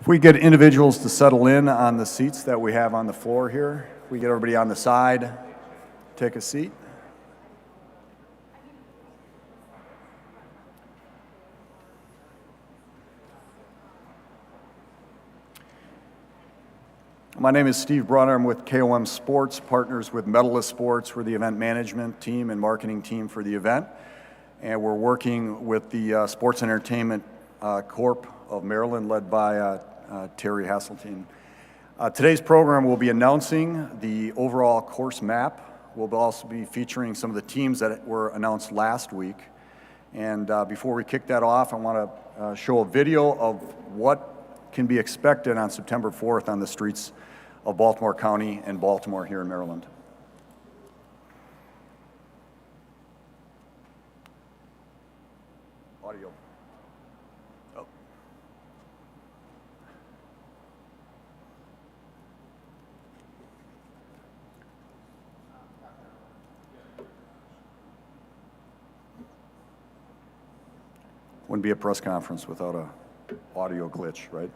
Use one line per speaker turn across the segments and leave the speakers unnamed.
If we get individuals to settle in on the seats that we have on the floor here, if we get everybody on the side, take a seat. My name is Steve Brunner. I'm with KOM Sports, partners with Medalist Sports. We're the event management team and marketing team for the event. And we're working with the Sports and Entertainment Corp of Maryland, led by Terry Hasseltine. Today's program will be announcing the overall course map. We'll also be featuring some of the teams that were announced last week. And before we kick that off, I want to show a video of what can be expected on September 4th on the streets of Baltimore County and Baltimore here in Maryland. Audio. Oh. Wouldn't be a press conference without a audio glitch, right?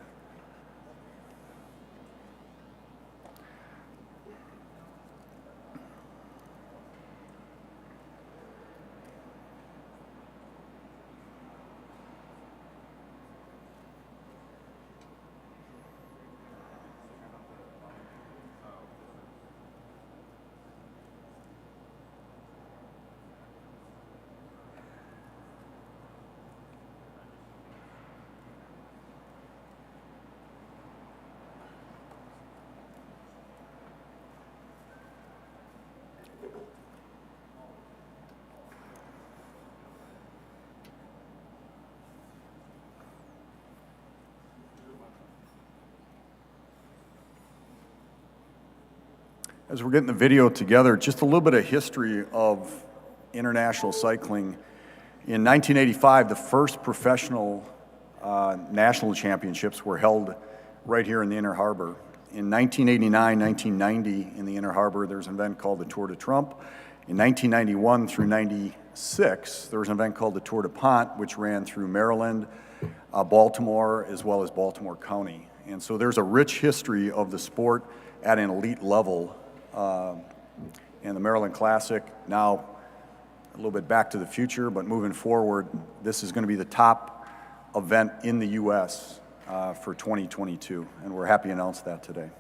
As we're getting the video together, just a little bit of history of international cycling. In 1985, the first professional national championships were held right here in the Inner Harbor. In 1989, 1990, in the Inner Harbor, there was an event called the Tour de Trump. In 1991 through 96, there was an event called the Tour de Pont, which ran through Maryland, Baltimore, as well as Baltimore County. And so there's a rich history of the sport at an elite level. And the Maryland Classic, now a little bit back to the future, but moving forward, this is going to be the top event in the U.S. For 2022, and we're happy to announce that today.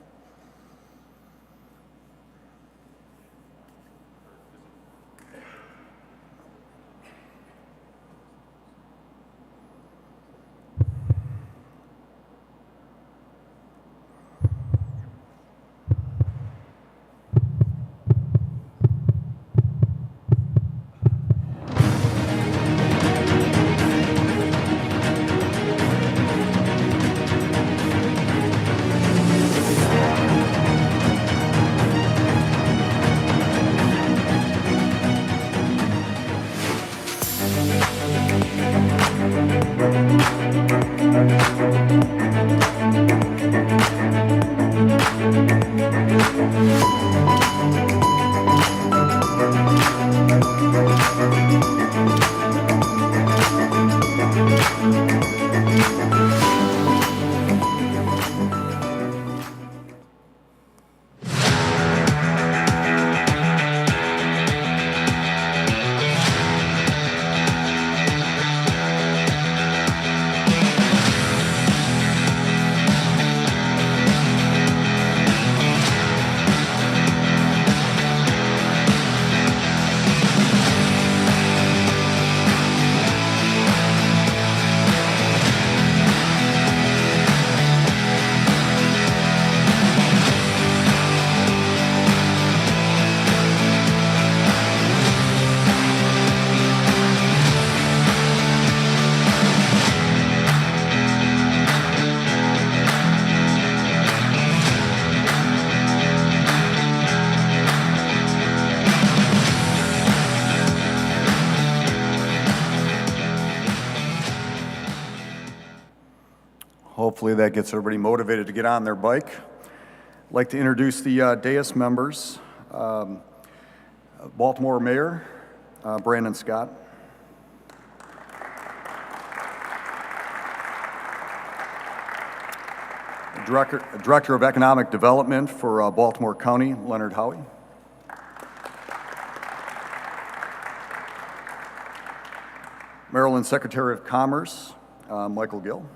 Hopefully that gets everybody motivated to get on their bike. I'd like to introduce the dais members. Baltimore Mayor, Brandon Scott. Director of Economic Development for Baltimore County, Leonard Howie. Maryland Secretary of Commerce, Michael Gill.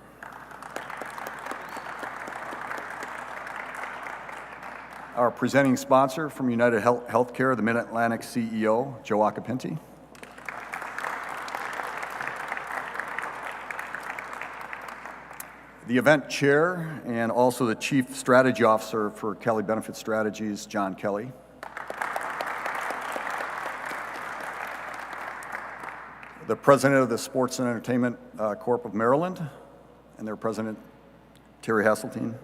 Our presenting sponsor from United Healthcare, the Mid-Atlantic CEO, Joe Acapinti. The event chair and also the Chief Strategy Officer for Kelly Benefit Strategies, John Kelly. The President of the Sports and Entertainment Corp of Maryland, and their President, Terry Hasseltine.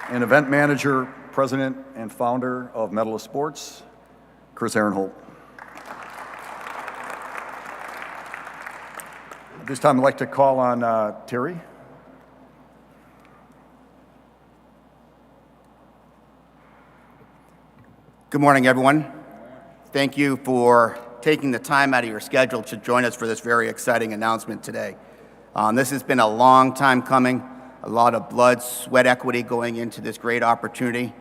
And Event Manager, President, and Founder of Medalist Sports, Chris Aaronholt. At this time, I'd like to call on Terry.
Good morning, everyone. Thank you for taking the time out of your schedule to join us for this very exciting announcement today. This has been a long time coming, a lot of blood, sweat equity going into this great opportunity.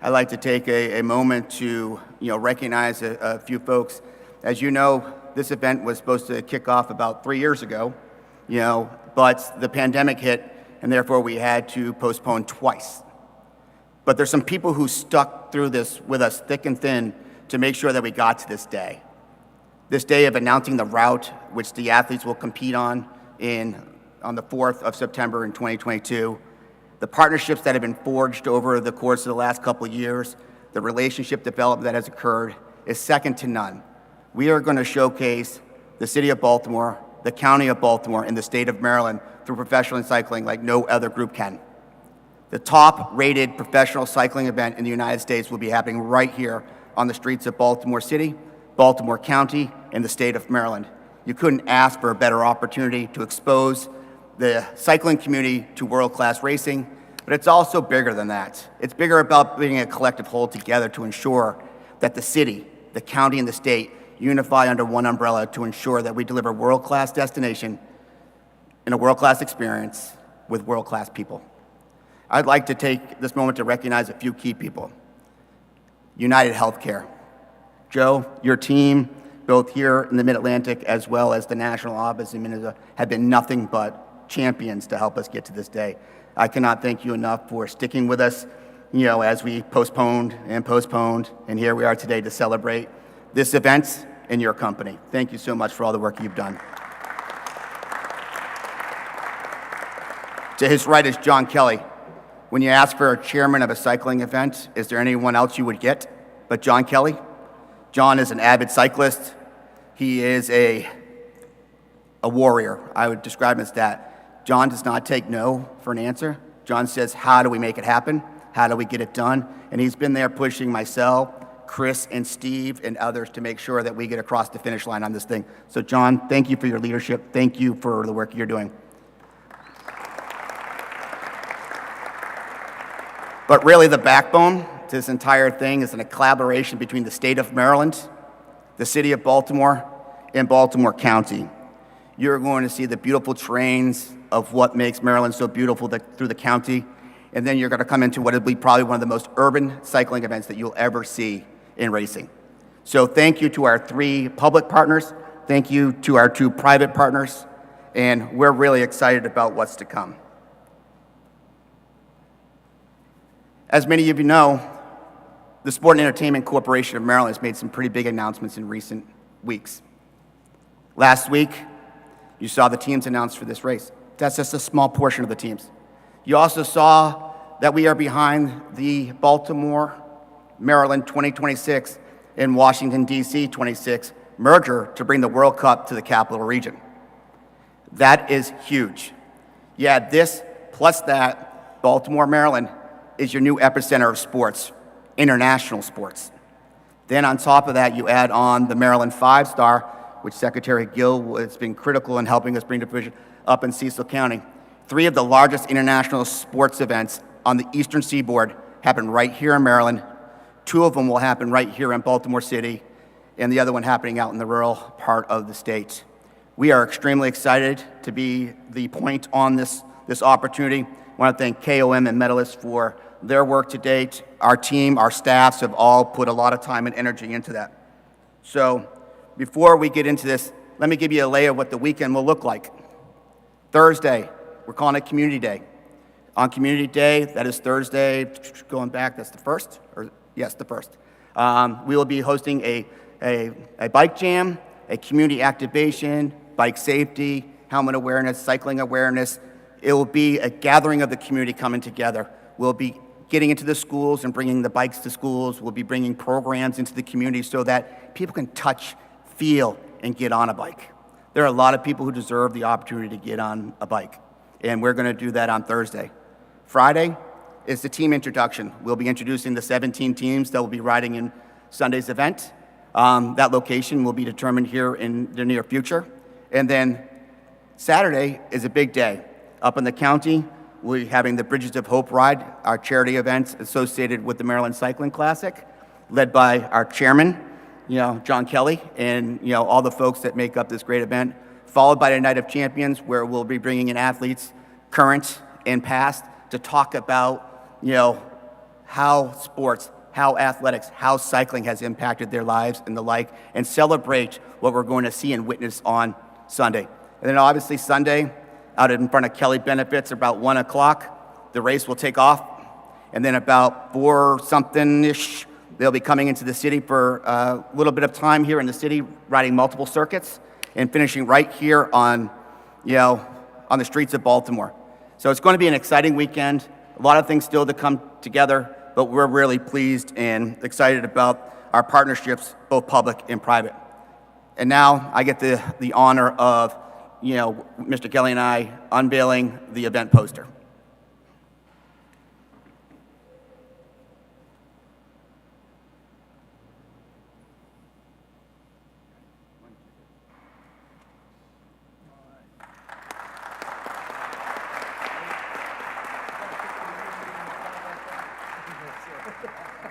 I'd like to take a moment to recognize a few folks. As you know, this event was supposed to kick off about 3 years ago, but the pandemic hit, and therefore we had to postpone twice. But there's some people who stuck through this with us thick and thin to make sure that we got to this day of announcing the route which the athletes will compete on the 4th of September in 2022, the partnerships that have been forged over the course of the last couple of years, the relationship development that has occurred is second to none. We are going to showcase the city of Baltimore, the county of Baltimore, and the state of Maryland through professional cycling like no other group can. The top-rated professional cycling event in the United States will be happening right here on the streets of Baltimore City, Baltimore County, and the state of Maryland. You couldn't ask for a better opportunity to expose the cycling community to world-class racing, but it's also bigger than that. It's bigger about being a collective whole together to ensure that the city, the county, and the state unify under one umbrella to ensure that we deliver world-class destination and a world-class experience with world-class people. I'd like to take this moment to recognize a few key people. United Healthcare. Joe, your team, both here in the Mid-Atlantic as well as the national office in Minnesota, have been nothing but champions to help us get to this day. I cannot thank you enough for sticking with us, as we postponed, and here we are today to celebrate this event in your company. Thank you so much for all the work you've done. To his right is John Kelly. When you ask for a chairman of a cycling event, is there anyone else you would get but John Kelly? John is an avid cyclist. He is a warrior. I would describe him as that. John does not take no for an answer. John says, how do we make it happen? How do we get it done? And he's been there pushing myself, Chris, and Steve, and others to make sure that we get across the finish line on this thing. So John, thank you for your leadership. Thank you for the work you're doing. But really the backbone to this entire thing is a collaboration between the state of Maryland, the city of Baltimore, and Baltimore County. You're going to see the beautiful terrains of what makes Maryland so beautiful through the county, and then you're going to come into what will be probably one of the most urban cycling events that you'll ever see in racing. So thank you to our 3 public partners, thank you to our 2 private partners, and we're really excited about what's to come. As many of you know, the Sport and Entertainment Corporation of Maryland has made some pretty big announcements in recent weeks. Last week, you saw the teams announced for this race. That's just a small portion of the teams. You also saw that we are behind the Baltimore, Maryland 2026 and Washington, D.C. 26 merger to bring the World Cup to the capital region. That is huge. You add this plus that, Baltimore, Maryland is your new epicenter of sports, international sports. Then on top of that, you add on the Maryland 5-Star, which Secretary Gill has been critical in helping us bring to fruition up in Cecil County. 3 of the largest international sports events on the Eastern Seaboard happen right here in Maryland. 2 of them will happen right here in Baltimore City, and the other one happening out in the rural part of the state. We are extremely excited to be the point on this opportunity. I want to thank KOM and Medalist for their work to date. Our team, our staffs have all put a lot of time and energy into that. So before we get into this, let me give you a lay of what the weekend will look like. Thursday, we're calling it Community Day. On Community Day, that is Thursday, going back, that's the 1st? Yes, the 1st. We will be hosting a bike jam, a community activation, bike safety, helmet awareness, cycling awareness. It will be a gathering of the community coming together. We'll be getting into the schools and bringing the bikes to schools. We'll be bringing programs into the community so that people can touch, feel, and get on a bike. There are a lot of people who deserve the opportunity to get on a bike, and we're going to do that on Thursday. Friday is the team introduction. We'll be introducing the 17 teams that will be riding in Sunday's event. That location will be determined here in the near future. And then Saturday is a big day. Up in the county, we'll be having the Bridges of Hope Ride, our charity event associated with the Maryland Cycling Classic, led by our chairman, John Kelly, and all the folks that make up this great event, followed by the Night of Champions, where we'll be bringing in athletes, current and past, to talk about how sports, how athletics, how cycling has impacted their lives and the like, and celebrate what we're going to see and witness on Sunday. And then obviously Sunday, out in front of Kelly Benefits, about 1 o'clock, the race will take off. And then about 4-something-ish, they'll be coming into the city for a little bit of time here in the city, riding multiple circuits, and finishing right here on the streets of Baltimore. So it's going to be an exciting weekend. A lot of things still to come together, but we're really pleased and excited about our partnerships, both public and private. And now I get the honor of, Mr. Kelly and I unveiling the event poster.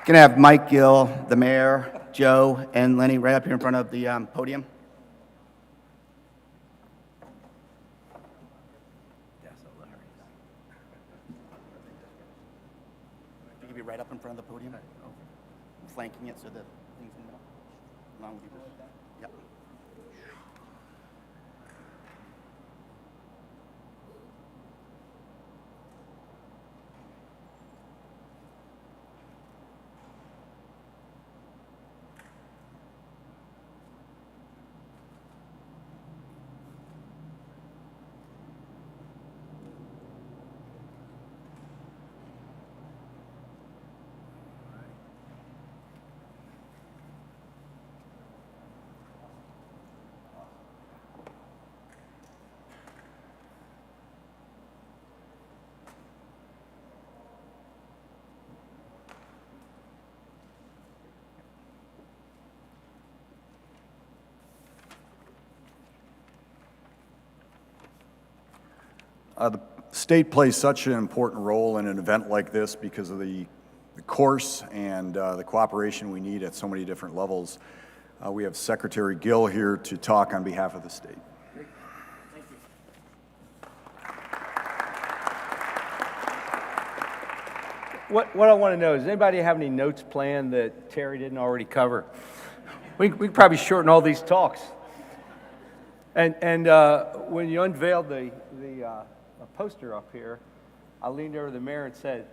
Can I have Mike Gill, the mayor, Joe, and Lenny right up here in front of the podium? You can be right up in front of the podium, flanking it so the thing's in the middle, along with you. Yep.
The state plays such an important role in an event like this because of the course and the cooperation we need at so many different levels. We have Secretary Gill here to talk on behalf of the state.
Thank you.
What I want to know is, anybody have any notes planned that Terry didn't already cover? We could probably shorten all these talks. And when you unveiled the poster up here, I leaned over to the mayor and said,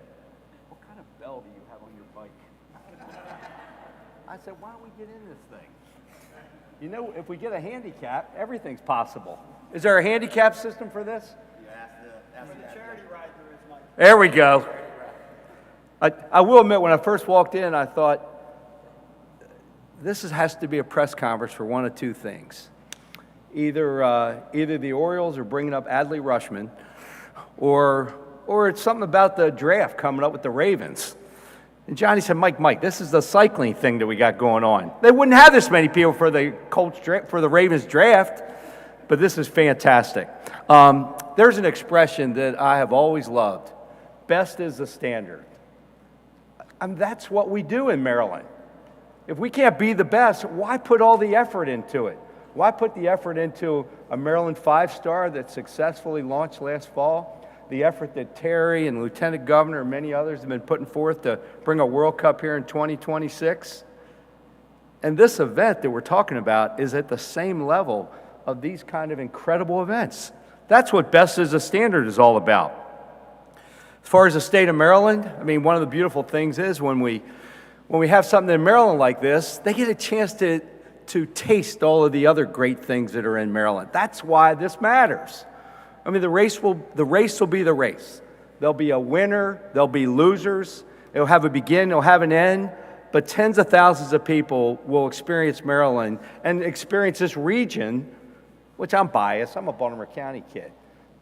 "What kind of bell do you have on your bike?" I said, "Why don't we get in this thing? If we get a handicap, everything's possible." Is there a handicap system for this? There we go. I will admit, when I first walked in, I thought, this has to be a press conference for one of two things. Either the Orioles are bringing up Adley Rutschman, or it's something about the draft coming up with the Ravens. And Johnny said, Mike, this is the cycling thing that we got going on. They wouldn't have this many people for the Ravens draft, but this is fantastic. There's an expression that I have always loved: best is the standard. That's what we do in Maryland. If we can't be the best, why put all the effort into it? Why put the effort into a Maryland 5-star that successfully launched last fall? The effort that Terry and Lieutenant Governor and many others have been putting forth to bring a World Cup here in 2026? And this event that we're talking about is at the same level of these kind of incredible events. That's what Best is a Standard is all about. As far as the state of Maryland, I mean, one of the beautiful things is when we have something in Maryland like this, they get a chance to taste all of the other great things that are in Maryland. That's why this matters. I mean, the race will be the race. There'll be a winner, there'll be losers. It'll have a begin, it'll have an end, but tens of thousands of people will experience Maryland and experience this region, which I'm biased. I'm a Baltimore County kid.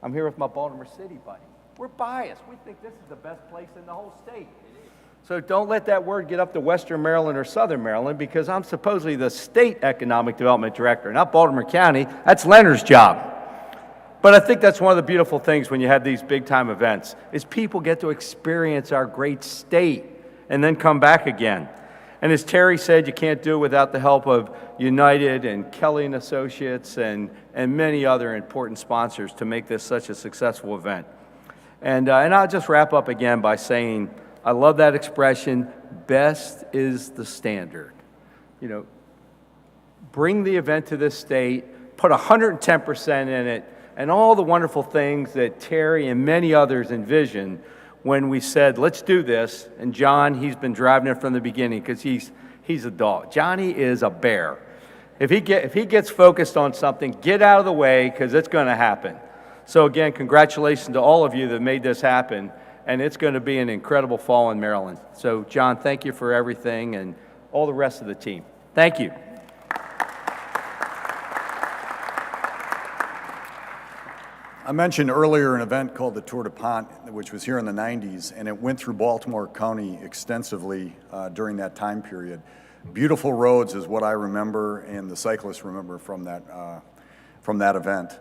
I'm here with my Baltimore City buddy. We're biased. We think this is the best place in the whole state. So don't let that word get up to Western Maryland or Southern Maryland, because I'm supposedly the state economic development director, not Baltimore County. That's Leonard's job. But I think that's one of the beautiful things when you have these big time events, is people get to experience our great state and then come back again. And as Terry said, you can't do it without the help of United and Kelly and Associates and many other important sponsors to make this such a successful event. And I'll just wrap up again by saying, I love that expression, best is the standard. You know, bring the event to this state, put 110% in it, and all the wonderful things that Terry and many others envisioned when we said, let's do this. And John, he's been driving it from the beginning because he's a dog. Johnny is a bear. If he gets focused on something, get out of the way, because it's going to happen. So again, congratulations to all of you that made this happen, and it's going to be an incredible fall in Maryland. So John, thank you for everything, and all the rest of the team. Thank you.
I mentioned earlier an event called the Tour de Pont, which was here in the 90s, and it went through Baltimore County extensively during that time period. Beautiful roads is what I remember, and the cyclists remember from that event.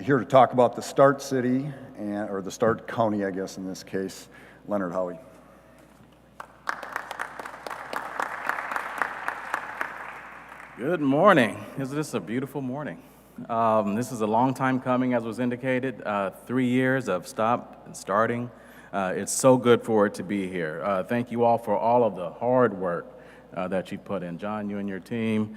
Here to talk about the Start City, or the Start County, I guess in this case, Leonard Howie.
Good morning. Isn't this a beautiful morning? This is a long time coming, as was indicated, 3 years of stop and starting. It's so good for it to be here. Thank you all for all of the hard work that you put in. John, you and your team,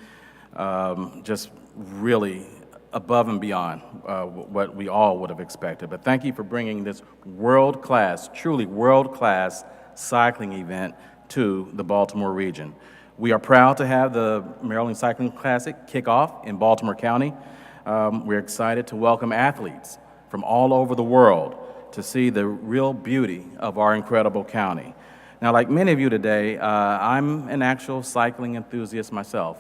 just really above and beyond what we all would have expected. But thank you for bringing this world-class, truly world-class cycling event to the Baltimore region. We are proud to have the Maryland Cycling Classic kick off in Baltimore County. We're excited to welcome athletes from all over the world to see the real beauty of our incredible county. Now, like many of you today, I'm an actual cycling enthusiast myself.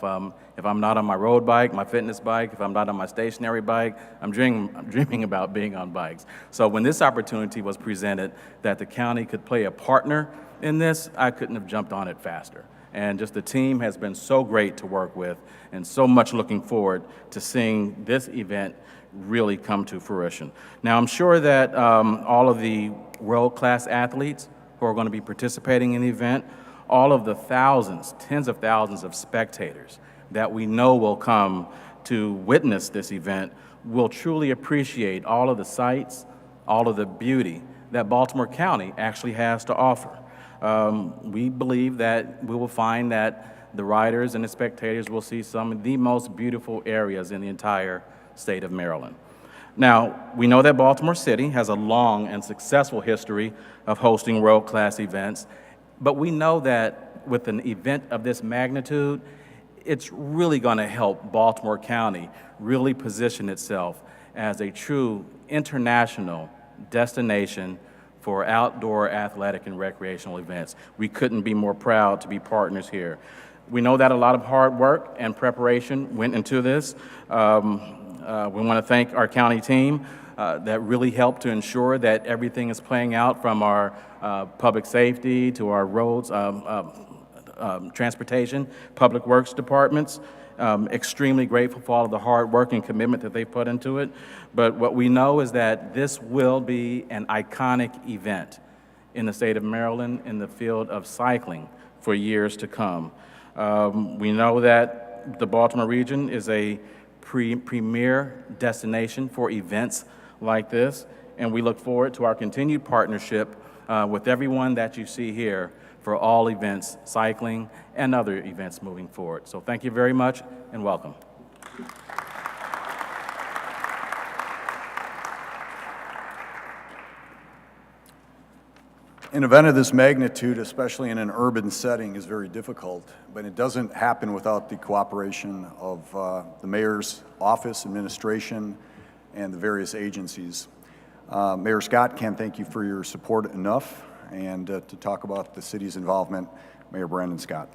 If I'm not on my road bike, my fitness bike, if I'm not on my stationary bike, I'm dreaming about being on bikes. So when this opportunity was presented that the county could play a partner in this, I couldn't have jumped on it faster. And just the team has been so great to work with, and so much looking forward to seeing this event really come to fruition. Now, I'm sure that all of the world-class athletes who are going to be participating in the event, all of the thousands, tens of thousands of spectators that we know will come to witness this event will truly appreciate all of the sights, all of the beauty that Baltimore County actually has to offer. We believe that we will find that the riders and the spectators will see some of the most beautiful areas in the entire state of Maryland. Now, we know that Baltimore City has a long and successful history of hosting world-class events, but we know that with an event of this magnitude, it's really going to help Baltimore County really position itself as a true international destination for outdoor athletic and recreational events. We couldn't be more proud to be partners here. We know that a lot of hard work and preparation went into this. We want to thank our county team that really helped to ensure that everything is playing out, from our public safety to our roads, transportation, public works departments. Extremely grateful for all of the hard work and commitment that they put into it. But what we know is that this will be an iconic event in the state of Maryland in the field of cycling for years to come. We know that that the Baltimore region is a premier destination for events like this, and we look forward to our continued partnership with everyone that you see here for all events, cycling, and other events moving forward. So thank you very much, and welcome.
An event of this magnitude, especially in an urban setting, is very difficult, but it doesn't happen without the cooperation of the mayor's office, administration, and the various agencies. Mayor Scott, can't thank you for your support enough, and to talk about the city's involvement, Mayor Brandon Scott.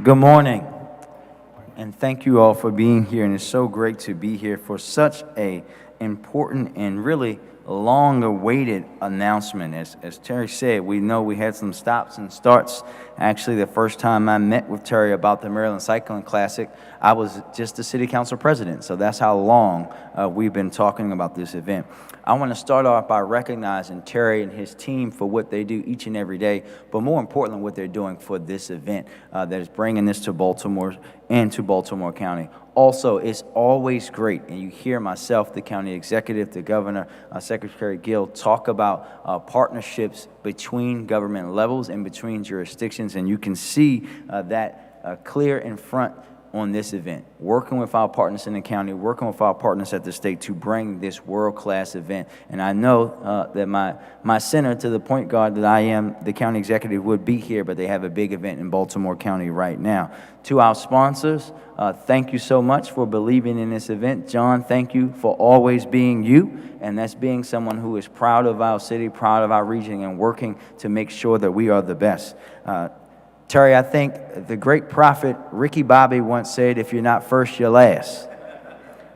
Good morning, and thank you all for being here, and it's so great to be here for such a important and really long-awaited announcement. As Terry said, we know we had some stops and starts. Actually, the first time I met with Terry about the Maryland Cycling Classic, I was just the city council president, so that's how long we've been talking about this event. I want to start off by recognizing Terry and his team for what they do each and every day, but more importantly, what they're doing for this event that is bringing this to Baltimore and to Baltimore County. Also, it's always great, and you hear myself, the county executive, the governor, Secretary Gill, talk about partnerships between government levels and between jurisdictions, and you can see that clear in front on this event, working with our partners in the county, working with our partners at the state to bring this world-class event. And I know that my center, to the point guard that I am, the county executive, would be here, but they have a big event in Baltimore County right now. To our sponsors, thank you so much for believing in this event. John, thank you for always being you, and that's being someone who is proud of our city, proud of our region, and working to make sure that we are the best. Terry, I think the great prophet Ricky Bobby once said, if you're not first, you're last.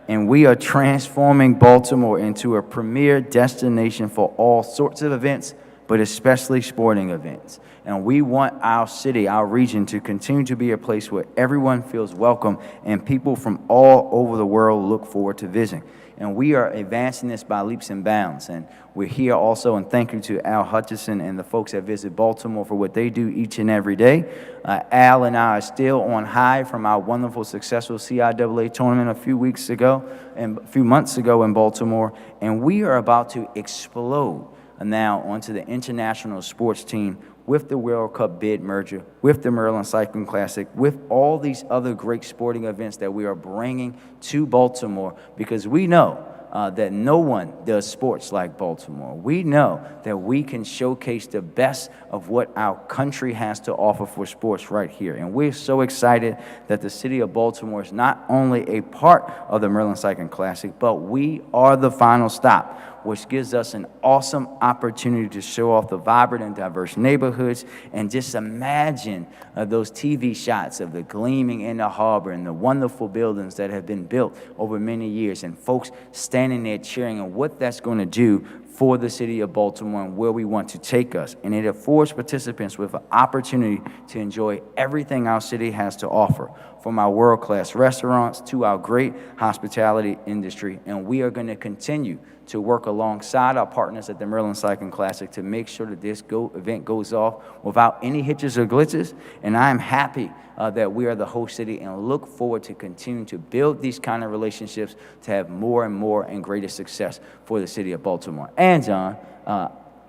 And we are transforming Baltimore into a premier destination for all sorts of events, but especially sporting events. And we want our city, our region, to continue to be a place where everyone feels welcome and people from all over the world look forward to visiting. And we are advancing this by leaps and bounds. And we're here also, and thank you to Al Hutchison and the folks that visit Baltimore for what they do each and every day. Al and I are still on high from our wonderful, successful CIAA tournament a few months ago in Baltimore. And we are about to explode now onto the international sports team with the World Cup bid merger, with the Maryland Cycling Classic, with all these other great sporting events that we are bringing to Baltimore, because we know that no one does sports like Baltimore. We know that we can showcase the best of what our country has to offer for sports right here. And we're so excited that the city of Baltimore is not only a part of the Maryland Cycling Classic, but we are the final stop, which gives us an awesome opportunity to show off the vibrant and diverse neighborhoods. And just imagine those TV shots of the gleaming in the harbor and the wonderful buildings that have been built over many years, and folks standing there cheering, and what that's going to do for the city of Baltimore and where we want to take us. And it affords participants with an opportunity to enjoy everything our city has to offer, from our world-class restaurants to our great hospitality industry. And we are going to continue to work alongside our partners at the Maryland Cycling Classic to make sure that this event goes off without any hitches or glitches. And I am happy that we are the host city, and look forward to continuing to build these kind of relationships to have more and more and greater success for the city of Baltimore. And John,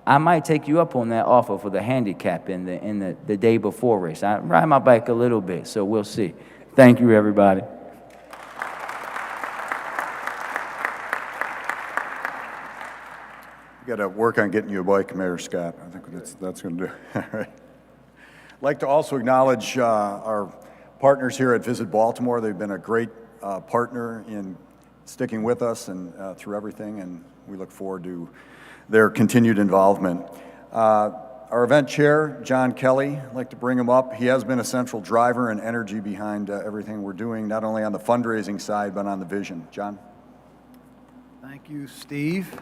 I might take you up on that offer for the handicap in the day before race. I ride my bike a little bit, so we'll see. Thank you, everybody.
Got to work on getting you a bike, Mayor Scott. I think that's going to do. All right. I'd like to also acknowledge our partners here at Visit Baltimore. They've been a great partner in sticking with us and through everything, and we look forward to their continued involvement. Our event chair, John Kelly, I'd like to bring him up. He has been a central driver and energy behind everything we're doing, not only on the fundraising side, but on the vision. John?
Thank you, Steve.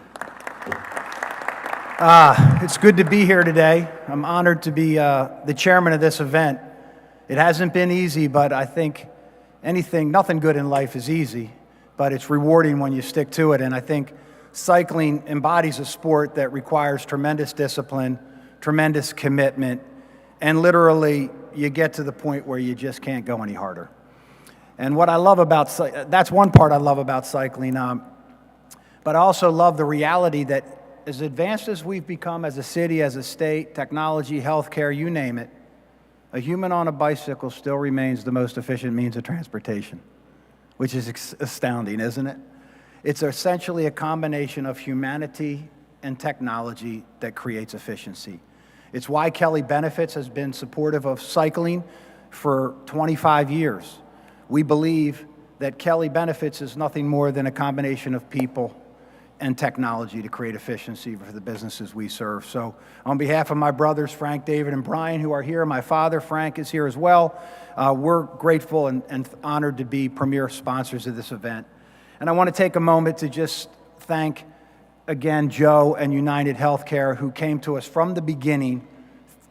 It's good to be here today. I'm honored to be the chairman of this event. It hasn't been easy, but I think nothing good in life is easy, but it's rewarding when you stick to it. And I think cycling embodies a sport that requires tremendous discipline, tremendous commitment, and literally you get to the point where you just can't go any harder. And what I love about, that's one part I love about cycling, but I also love the reality that as advanced as we've become as a city, as a state, technology, healthcare, you name it, a human on a bicycle still remains the most efficient means of transportation, which is astounding, isn't it? It's essentially a combination of humanity and technology that creates efficiency. It's why Kelly Benefits has been supportive of cycling for 25 years. We believe that Kelly Benefits is nothing more than a combination of people and technology to create efficiency for the businesses we serve. So on behalf of my brothers, Frank, David, and Brian, who are here, my father, Frank, is here as well, we're grateful and honored to be premier sponsors of this event. And I want to take a moment to just thank, again, Joe and United Healthcare, who came to us from the beginning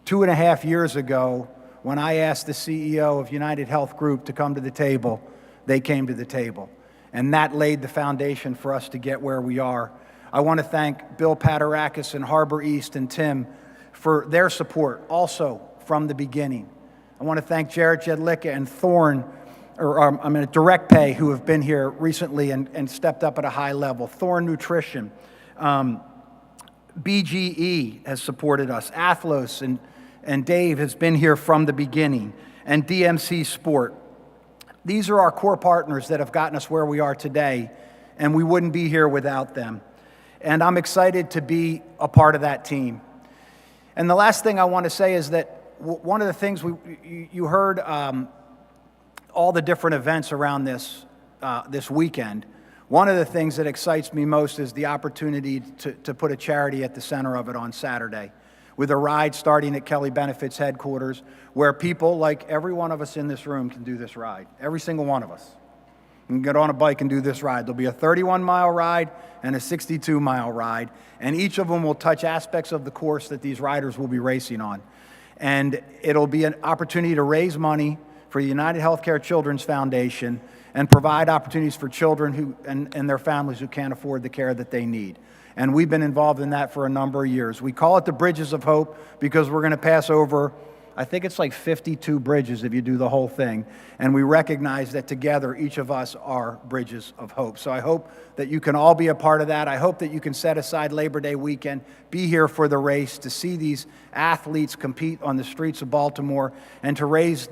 2.5 years ago when I asked the CEO of United Health Group to come to the table. They came to the table. And that laid the foundation for us to get where we are. I want to thank Bill Paterakis and Harbor East and Tim for their support also from the beginning. I want to thank Jared Jedlicka and Thorne, Direct Pay, who have been here recently and stepped up at a high level. Thorne Nutrition, BGE has supported us. Athlos and Dave has been here from the beginning, and DMC Sport. These are our core partners that have gotten us where we are today, and we wouldn't be here without them. And I'm excited to be a part of that team. And the last thing I want to say is that one of the things you heard all the different events around this weekend. One of the things that excites me most is the opportunity to put a charity at the center of it on Saturday, with a ride starting at Kelly Benefits headquarters, where people like every one of us in this room can do this ride. Every single one of us can get on a bike and do this ride. There'll be a 31-mile ride and a 62-mile ride, and each of them will touch aspects of the course that these riders will be racing on. And it'll be an opportunity to raise money for the United Healthcare Children's Foundation and provide opportunities for children and their families who can't afford the care that they need. And we've been involved in that for a number of years. We call it the Bridges of Hope because we're going to pass over, I think it's like 52 bridges if you do the whole thing. And we recognize that together, each of us are bridges of hope. So I hope that you can all be a part of that. I hope that you can set aside Labor Day weekend, be here for the race, to see these athletes compete on the streets of Baltimore, and to raise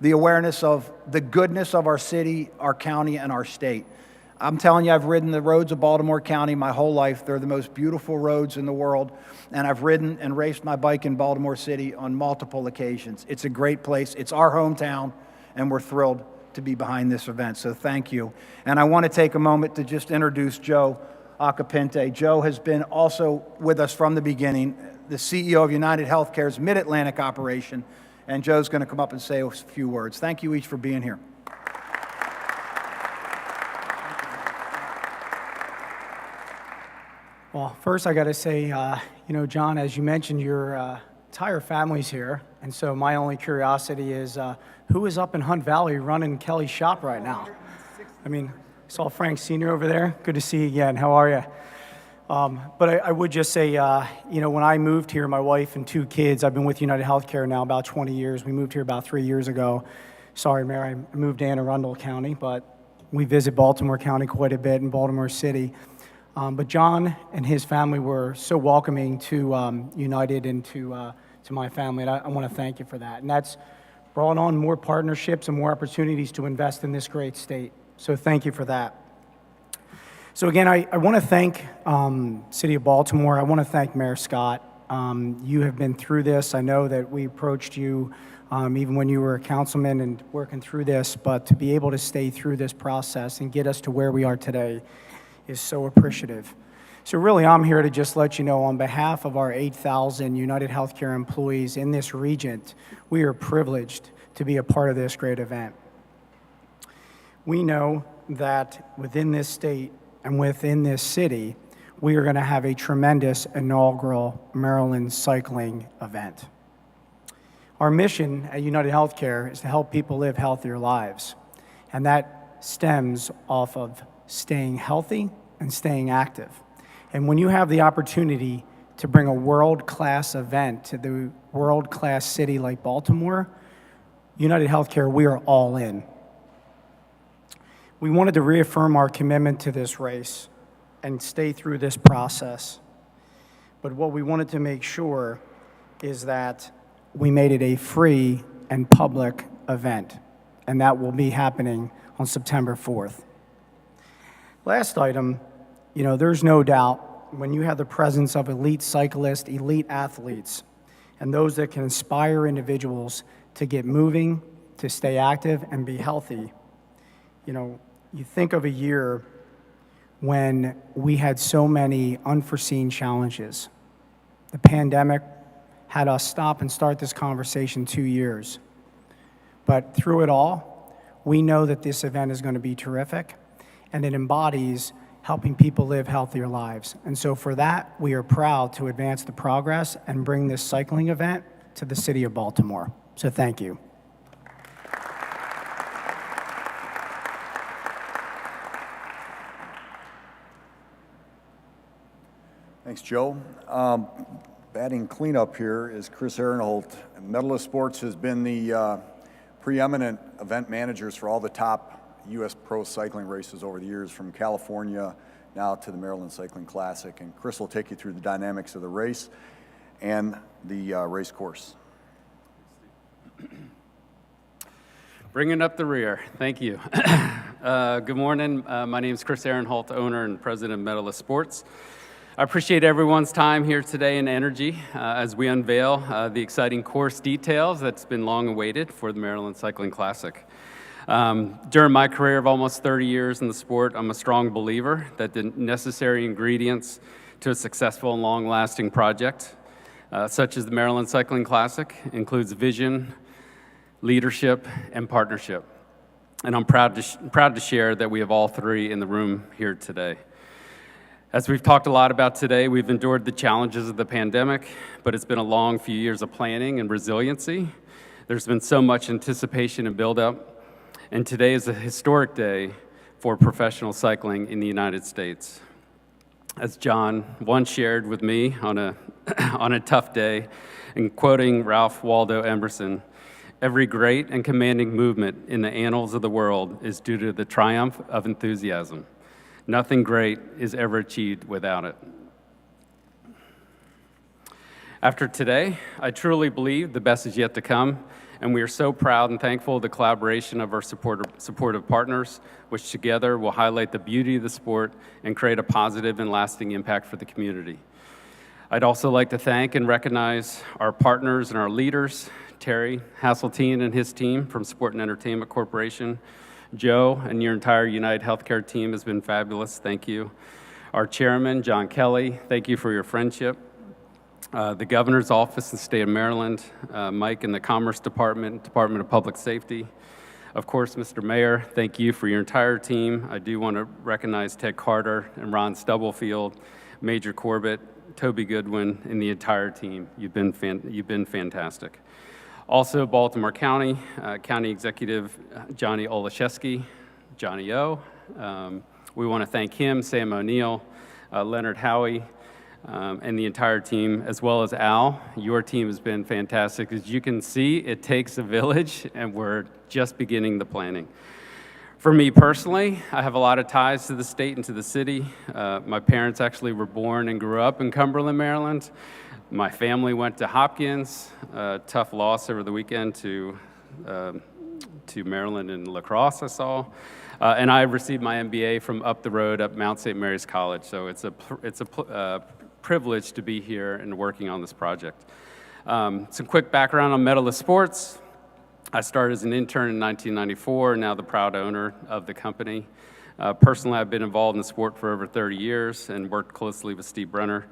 the awareness of the goodness of our city, our county, and our state. I'm telling you, I've ridden the roads of Baltimore County my whole life. They're the most beautiful roads in the world. And I've ridden and raced my bike in Baltimore City on multiple occasions. It's a great place. It's our hometown, and we're thrilled to be behind this event. So thank you. And I want to take a moment to just introduce Joe Acapinte. Joe has been also with us from the beginning, the CEO of United Healthcare's Mid-Atlantic operation. And Joe's going to come up and say a few words. Thank you each for being here.
Well, first I got to say, John, as you mentioned, your entire family's here. And so my only curiosity is who is up in Hunt Valley running Kelly's shop right now? I mean, I saw Frank Sr. over there. Good to see you again. How are you? But I would just say, when I moved here, my wife and 2 kids, I've been with United Healthcare now about 20 years. We moved here about 3 years ago. Sorry, Mayor, I moved to Anne Arundel County, but we visit Baltimore County quite a bit in Baltimore City. But John and his family were so welcoming to United and to my family, and I want to thank you for that. And that's brought on more partnerships and more opportunities to invest in this great state. So thank you for that. So again, I want to thank City of Baltimore. I want to thank Mayor Scott. You have been through this. I know that we approached you even when you were a councilman and working through this, but to be able to stay through this process and get us to where we are today is so appreciative. So really, I'm here to just let you know, on behalf of our 8,000 United Healthcare employees in this region, we are privileged to be a part of this great event. We know that within this state and within this city, we are going to have a tremendous inaugural Maryland cycling event. Our mission at United Healthcare is to help people live healthier lives, and that stems off of staying healthy and staying active. And when you have the opportunity to bring a world-class event to the world-class city like Baltimore, United Healthcare, we are all in. We wanted to reaffirm our commitment to this race and stay through this process. But what we wanted to make sure is that we made it a free and public event, and that will be happening on September 4th. Last item, there's no doubt when you have the presence of elite cyclists, elite athletes, and those that can inspire individuals to get moving, to stay active, and be healthy. You think of a year when we had so many unforeseen challenges. The pandemic had us stop and start this conversation 2 years. But through it all, we know that this event is going to be terrific, and it embodies helping people live healthier lives. And so for that, we are proud to advance the progress and bring this cycling event to the city of Baltimore. So thank you.
Thanks, Joe. Batting cleanup here is Chris Ehrenholt. Medalist Sports has been the preeminent event managers for all the top U.S. pro cycling races over the years, from California now to the Maryland Cycling Classic. And Chris will take you through the dynamics of the race and the race course.
Bringing up the rear. Thank you. Good morning. My name is Chris Ehrenholt, owner and president of Medalist Sports. I appreciate everyone's time here today and energy as we unveil the exciting course details that's been long awaited for the Maryland Cycling Classic. During my career of almost 30 years in the sport, I'm a strong believer that the necessary ingredients to a successful and long-lasting project, such as the Maryland Cycling Classic, includes vision, leadership, and partnership. And I'm proud to share that we have all three in the room here today. As we've talked a lot about today, we've endured the challenges of the pandemic, but it's been a long few years of planning and resiliency. There's been so much anticipation and buildup, and today is a historic day for professional cycling in the United States. As John once shared with me on a tough day, and quoting Ralph Waldo Emerson, "Every great and commanding movement in the annals of the world is due to the triumph of enthusiasm. Nothing great is ever achieved without it." After today, I truly believe the best is yet to come, and we are so proud and thankful of the collaboration of our supportive partners, which together will highlight the beauty of the sport and create a positive and lasting impact for the community. I'd also like to thank and recognize our partners and our leaders, Terry Hasseltine and his team from Sport and Entertainment Corporation. Joe and your entire United Healthcare team has been fabulous. Thank you. Our chairman, John Kelly, thank you for your friendship. The governor's office in the state of Maryland, Mike in the Commerce Department, Department of Public Safety. Of course, Mr. Mayor, thank you for your entire team. I do want to recognize Ted Carter and Ron Stubblefield, Major Corbett, Toby Goodwin, and the entire team. You've been fantastic. Also, Baltimore County, County Executive Johnny Olszewski, Johnny O. We want to thank him, Sam O'Neill, Leonard Howie, and the entire team, as well as Al. Your team has been fantastic. As you can see, it takes a village, and we're just beginning the planning. For me personally, I have a lot of ties to the state and to the city. My parents actually were born and grew up in Cumberland, Maryland. My family went to Hopkins, tough loss over the weekend to Maryland and La Crosse, I saw. And I received my MBA from up the road at Mount St. Mary's College, so it's a privilege to be here and working on this project. Some quick background on Medalist Sports. I started as an intern in 1994, now the proud owner of the company. Personally, I've been involved in the sport for over 30 years and worked closely with Steve Brenner.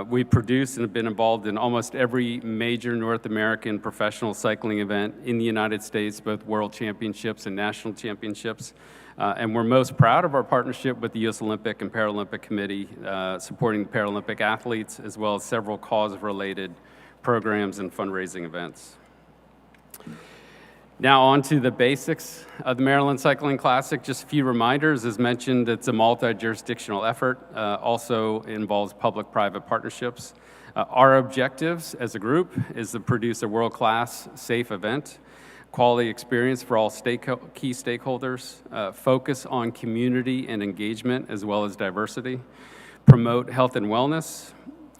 We produce and have been involved in almost every major North American professional cycling event in the United States, both world championships and national championships. And we're most proud of our partnership with the U.S. Olympic and Paralympic Committee, supporting the Paralympic athletes, as well as several cause-related programs and fundraising events. Now on to the basics of the Maryland Cycling Classic. Just a few reminders. As mentioned, it's a multi-jurisdictional effort. Also involves public-private partnerships. Our objectives as a group is to produce a world-class, safe event, quality experience for all key stakeholders, focus on community and engagement as well as diversity, promote health and wellness,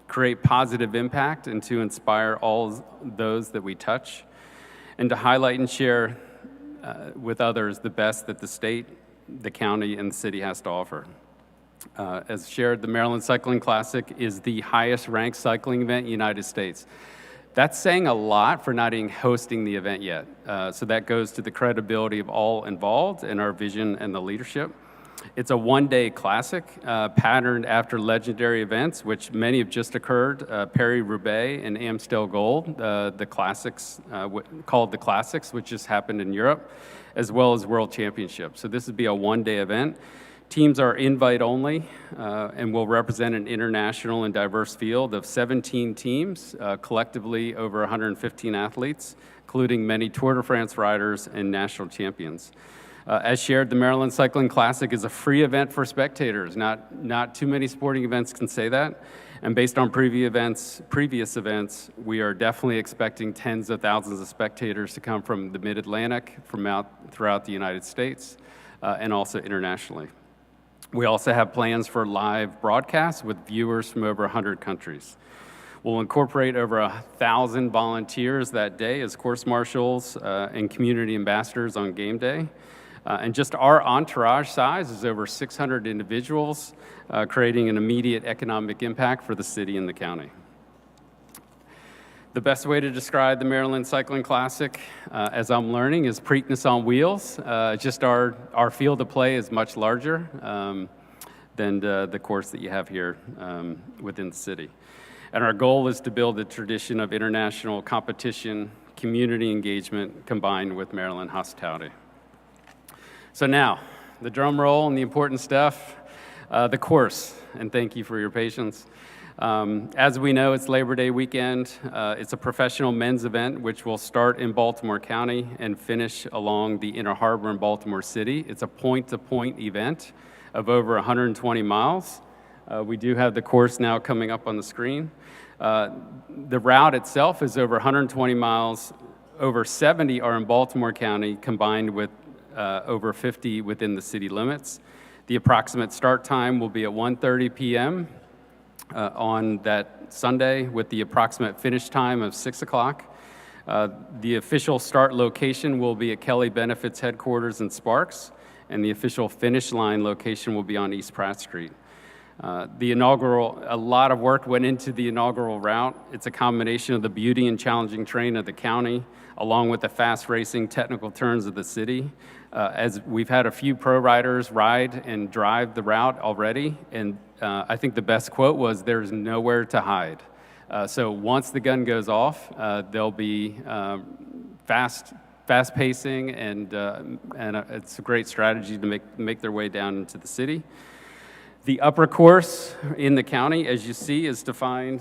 create positive impact, and to inspire all those that we touch, and to highlight and share with others the best that the state, the county, and the city has to offer. As shared, the Maryland Cycling Classic is the highest ranked cycling event in the United States. That's saying a lot for not even hosting the event yet. So that goes to the credibility of all involved and our vision and the leadership. It's a one-day classic patterned after legendary events, which many have just occurred, Paris-Roubaix and Amstel Gold, the classics, called the Classics, which just happened in Europe, as well as World Championships. So this would be a one-day event. Teams are invite only and will represent an international and diverse field of 17 teams, collectively over 115 athletes, including many Tour de France riders and national champions. As shared, the Maryland Cycling Classic is a free event for spectators. Not too many sporting events can say that. And based on previous events, we are definitely expecting tens of thousands of spectators to come from the Mid-Atlantic, from throughout the United States, and also internationally. We also have plans for live broadcasts with viewers from over 100 countries. We'll incorporate over 1,000 volunteers that day as course marshals and community ambassadors on game day. And just our entourage size is over 600 individuals, creating an immediate economic impact for the city and the county. The best way to describe the Maryland Cycling Classic, as I'm learning, is Preakness on wheels. Just our field of play is much larger than the course that you have here within the city. And our goal is to build a tradition of international competition, community engagement, combined with Maryland hospitality. So now, the drum roll and the important stuff, the course, and thank you for your patience. As we know, it's Labor Day weekend. It's a professional men's event, which will start in Baltimore County and finish along the Inner Harbor in Baltimore City. It's a point-to-point event of over 120 miles. We do have the course now coming up on the screen. The route itself is over 120 miles. Over 70 are in Baltimore County, combined with over 50 within the city limits. The approximate start time will be at 1:30 p.m. On that Sunday, with the approximate finish time of 6 o'clock. The official start location will be at Kelly Benefits headquarters in Sparks, and the official finish line location will be on East Pratt Street. A lot of work went into the inaugural route. It's a combination of the beauty and challenging terrain of the county, along with the fast racing technical turns of the city. As we've had a few pro riders ride and drive the route already, and I think the best quote was, "There's nowhere to hide." So once the gun goes off, there'll be fast pacing, and it's a great strategy to make their way down into the city. The upper course in the county, as you see, is defined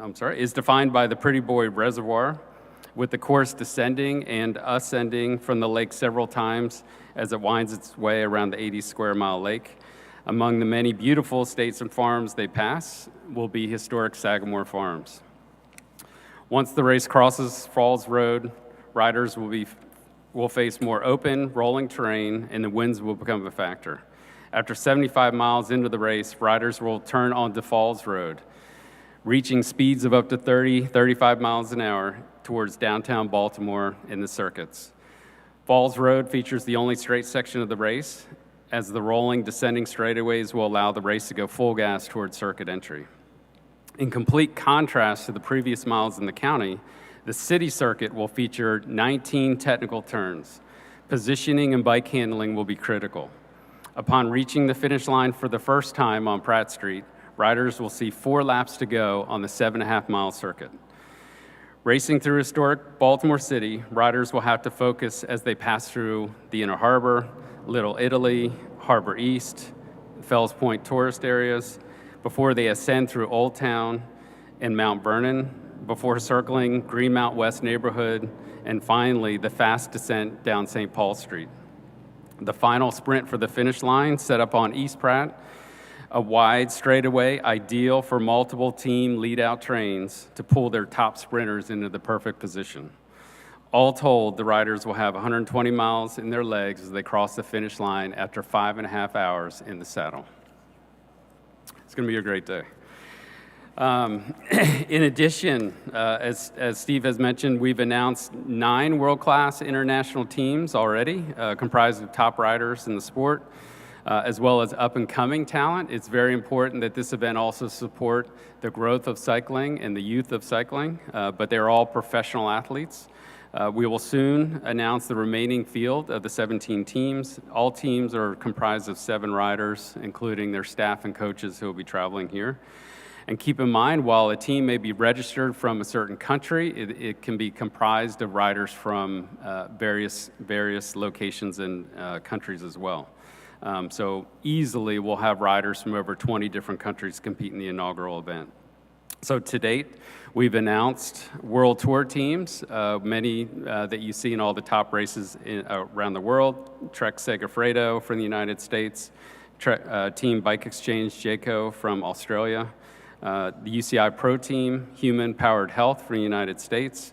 by the Pretty Boy Reservoir, with the course descending and ascending from the lake several times as it winds its way around the 80 square mile lake. Among the many beautiful estates and farms they pass will be historic Sagamore Farms. Once the race crosses Falls Road, riders will face more open, rolling terrain, and the winds will become a factor. After 75 miles into the race, riders will turn onto Falls Road, reaching speeds of up to 35 miles an hour towards downtown Baltimore in the circuits. Falls Road features the only straight section of the race, as the rolling, descending straightaways will allow the race to go full gas towards circuit entry. In complete contrast to the previous miles in the county, the city circuit will feature 19 technical turns. Positioning and bike handling will be critical. Upon reaching the finish line for the first time on Pratt Street, riders will see 4 laps to go on the 7.5-mile circuit. Racing through historic Baltimore City, riders will have to focus as they pass through the Inner Harbor, Little Italy, Harbor East, Fells Point tourist areas, before they ascend through Old Town and Mount Vernon, before circling Greenmount West neighborhood, and finally the fast descent down St. Paul Street. The final sprint for the finish line set up on East Pratt, a wide straightaway ideal for multiple team lead-out trains to pull their top sprinters into the perfect position. All told, the riders will have 120 miles in their legs as they cross the finish line after 5.5 hours in the saddle. It's going to be a great day. In addition, as Steve has mentioned, we've announced 9 world-class international teams already, comprised of top riders in the sport, as well as up-and-coming talent. It's very important that this event also support the growth of cycling and the youth of cycling, but they're all professional athletes. We will soon announce the remaining field of the 17 teams. All teams are comprised of 7 riders, including their staff and coaches who will be traveling here. And keep in mind, while a team may be registered from a certain country, it can be comprised of riders from various locations and countries as well. So easily we'll have riders from over 20 different countries compete in the inaugural event. So to date, we've announced World Tour teams, many that you see in all the top races around the world. Trek Segafredo from the United States, Team Bike Exchange Jayco from Australia, the UCI Pro Team, Human Powered Health from the United States,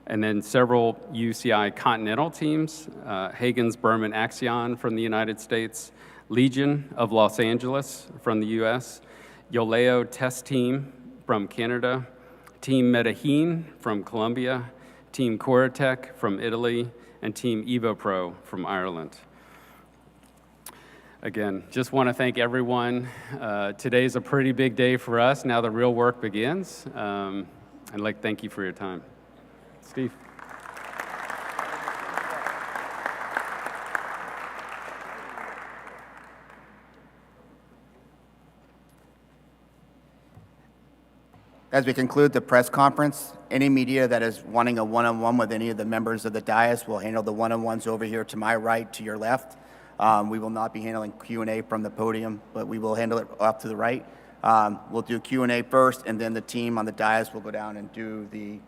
and then several UCI Continental teams, Hagen's Berman Axion from the United States, Legion of Los Angeles from the US, Yoleo Test Team from Canada, Team Medellin from Colombia, Team Coratec from Italy, and Team EvoPro from Ireland. Again, just want to thank everyone. Today's a pretty big day for us. Now the real work begins. I'd like to thank you for your time. Steve.
As we conclude the press conference, any media that is wanting a one-on-one with any of the members of the dais will handle the one-on-ones over here to my right, to your left. We will not be handling Q&A from the podium, but we will handle it off to the right. We'll do Q&A first, and then the team on the dais will go down and do the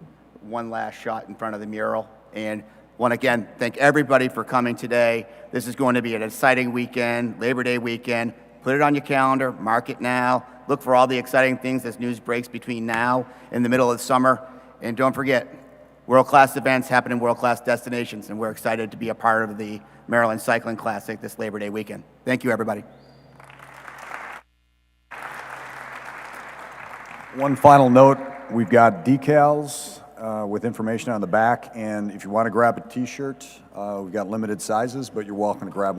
one last shot in front of the mural. And want to again thank everybody for coming today. This is going to be an exciting weekend, Labor Day weekend. Put it on your calendar, mark it now. Look for all the exciting things as news breaks between now and the middle of the summer. And don't forget, world-class events happen in world-class destinations, and we're excited to be a part of the Maryland Cycling Classic this Labor Day weekend. Thank you, everybody.
One final note, we've got decals with information on the back, and if you want to grab a t-shirt, we've got limited sizes, but you're welcome to grab